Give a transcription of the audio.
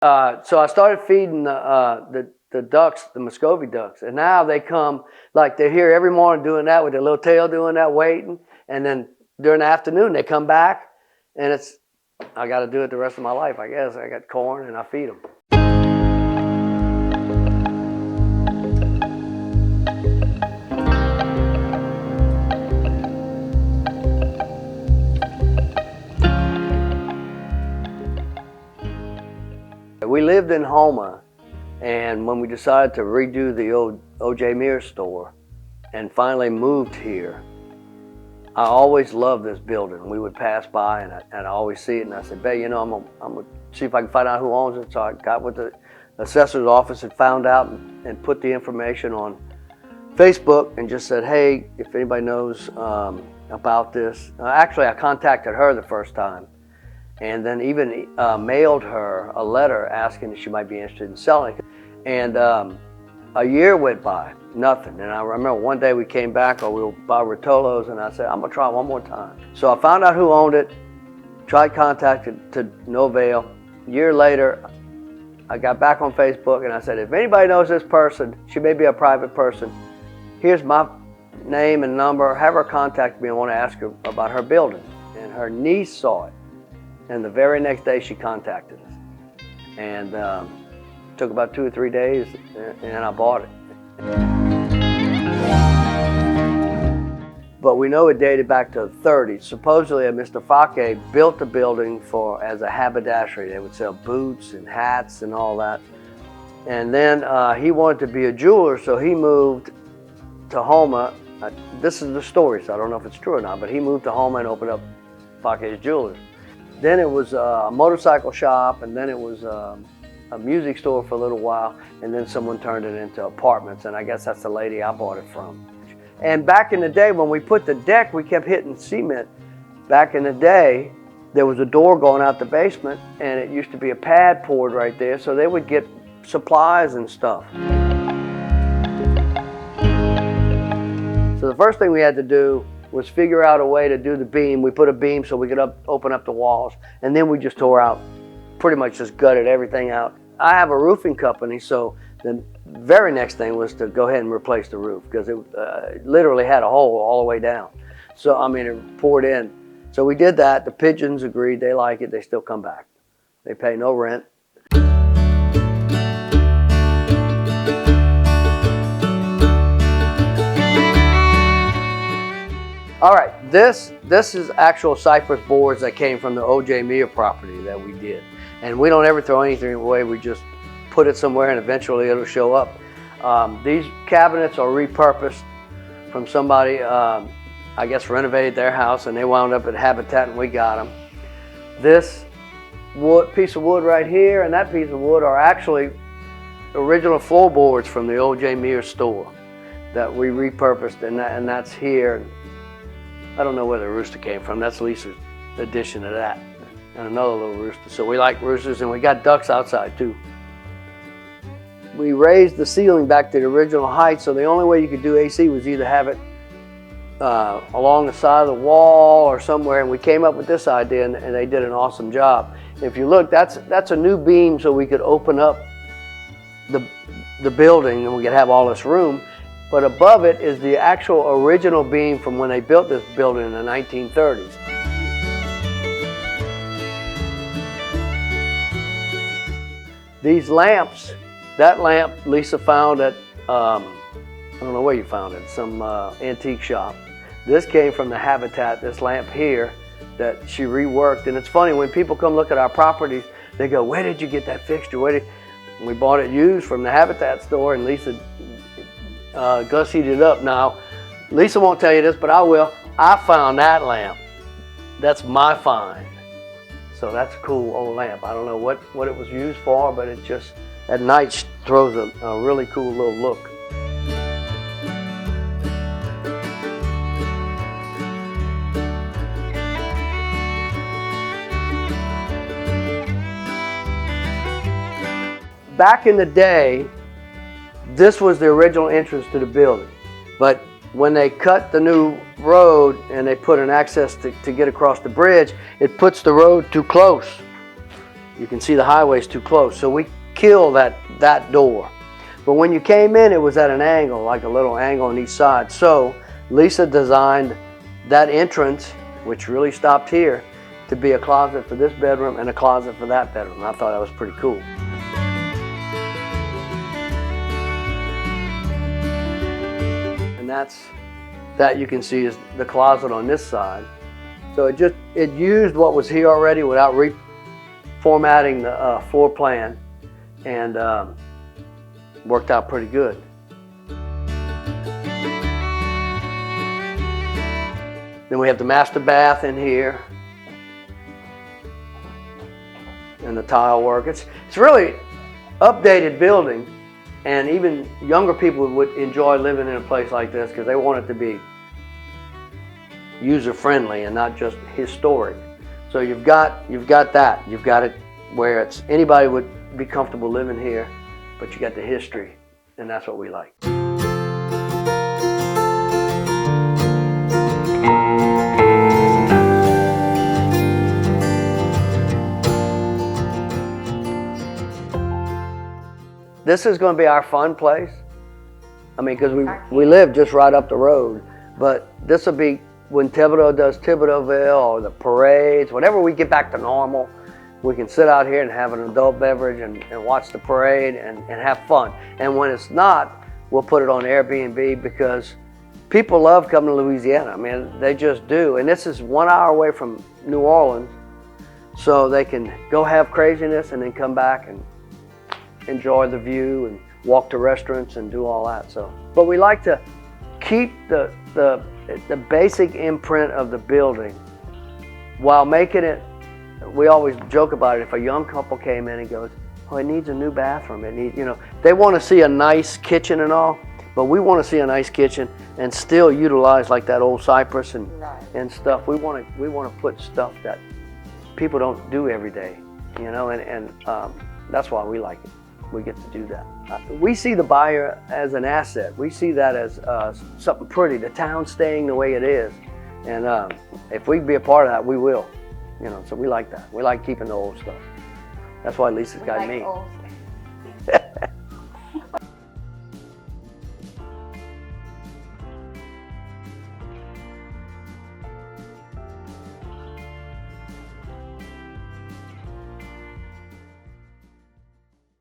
So I started feeding the ducks, the Muscovy ducks, and now they come, like they're here every morning doing that with their little tail doing that, waiting, and then during the afternoon they come back, and I got to do it the rest of my life, I guess. I got corn and I feed them. We lived in Houma, and when we decided to redo the old O.J. Mears store and finally moved here, I always loved this building. We would pass by and I always see it, and I said, "Babe, you know, I'm gonna see if I can find out who owns it." So I got with the assessor's office and found out and put the information on Facebook and just said, "Hey, if anybody knows about this." Actually, I contacted her the first time, and then even mailed her a letter asking if she might be interested in selling. And a year went by, nothing. And I remember one day we came back, or we were by Rotolo's, and I said, "I'm gonna try one more time." So I found out who owned it, tried contacting to no avail. A year later, I got back on Facebook and I said, "If anybody knows this person, she may be a private person, here's my name and number, have her contact me. I want to ask her about her building." And her niece saw it. And the very next day she contacted us. And took about 2 or 3 days and I bought it. But we know it dated back to the 30s. Supposedly Mr. Fake built the building as a haberdashery. They would sell boots and hats and all that. And then he wanted to be a jeweler, so he moved to Houma. This is the story, so I don't know if it's true or not, but he moved to Houma and opened up Fake's Jewelers. Then it was a motorcycle shop, and then it was a music store for a little while, and then someone turned it into apartments, and I guess that's the lady I bought it from. And back in the day when we put the deck, we kept hitting cement. Back in the day, there was a door going out the basement, and it used to be a pad poured right there, so they would get supplies and stuff. So the first thing we had to do was figure out a way to do the beam. We put a beam so we could open up the walls, and then we just tore out, pretty much just gutted everything out. I have a roofing company, so the very next thing was to go ahead and replace the roof, because it literally had a hole all the way down. So, I mean, it poured in. So we did that. The pigeons agreed, they like it, they still come back. They pay no rent. All right, this is actual cypress boards that came from the O.J. Mears property that we did. And we don't ever throw anything away, we just put it somewhere and eventually it'll show up. These cabinets are repurposed from somebody, I guess renovated their house, and they wound up at Habitat and we got them. This piece of wood right here and that piece of wood are actually original floorboards from the O.J. Mears store that we repurposed, and that's here. I don't know where the rooster came from. That's Lisa's addition to that. And another little rooster. So we like roosters, and we got ducks outside too. We raised the ceiling back to the original height, so the only way you could do AC was either have it along the side of the wall or somewhere, and we came up with this idea, and they did an awesome job. If you look, that's a new beam, so we could open up the building and we could have all this room. But above it is the actual original beam from when they built this building in the 1930s. These lamps, that lamp Lisa found at, I don't know where you found it, some antique shop. This came from the Habitat, this lamp here that she reworked. And it's funny, when people come look at our properties, they go, "Where did you get that fixture? And we bought it used from the Habitat store, and Lisa gussied it up. Now, Lisa won't tell you this, but I will. I found that lamp. That's my find. So that's a cool old lamp. I don't know what it was used for, but it just, at night, throws a really cool little look. Back in the day, this was the original entrance to the building, but when they cut the new road and they put an access to get across the bridge, it puts the road too close. You can see the highway's too close, so we kill that door. But when you came in, it was at an angle, like a little angle on each side. So Lisa designed that entrance, which really stopped here, to be a closet for this bedroom and a closet for that bedroom. I thought that was pretty cool. And that you can see is the closet on this side. So it used what was here already without reformatting the floor plan, and worked out pretty good. Then we have the master bath in here and the tile work. It's really updated building, and even younger people would enjoy living in a place like this because they want it to be user-friendly and not just historic. So you've got that. You've got it where anybody would be comfortable living here, but you got the history, and that's what we like. This is going to be our fun place. I mean, because we live just right up the road, but this will be when Thibodeau does Thibodeauville or the parades, whenever we get back to normal, we can sit out here and have an adult beverage and watch the parade and have fun. And when it's not, we'll put it on Airbnb because people love coming to Louisiana. I mean, they just do. And this is 1 hour away from New Orleans, so they can go have craziness and then come back and enjoy the view and walk to restaurants and do all that. So, but we like to keep the basic imprint of the building while making it. We always joke about it. If a young couple came in and goes, "Oh, it needs a new bathroom," it needs, they want to see a nice kitchen and all, but we want to see a nice kitchen and still utilize like that old cypress and stuff. We want to put stuff that people don't do every day, and that's why we like it. We get to do that. We see the Bayou as an asset. We see that as something pretty. The town staying the way it is, and if we can be a part of that, we will. So we like that. We like keeping the old stuff. That's why Lisa's got me.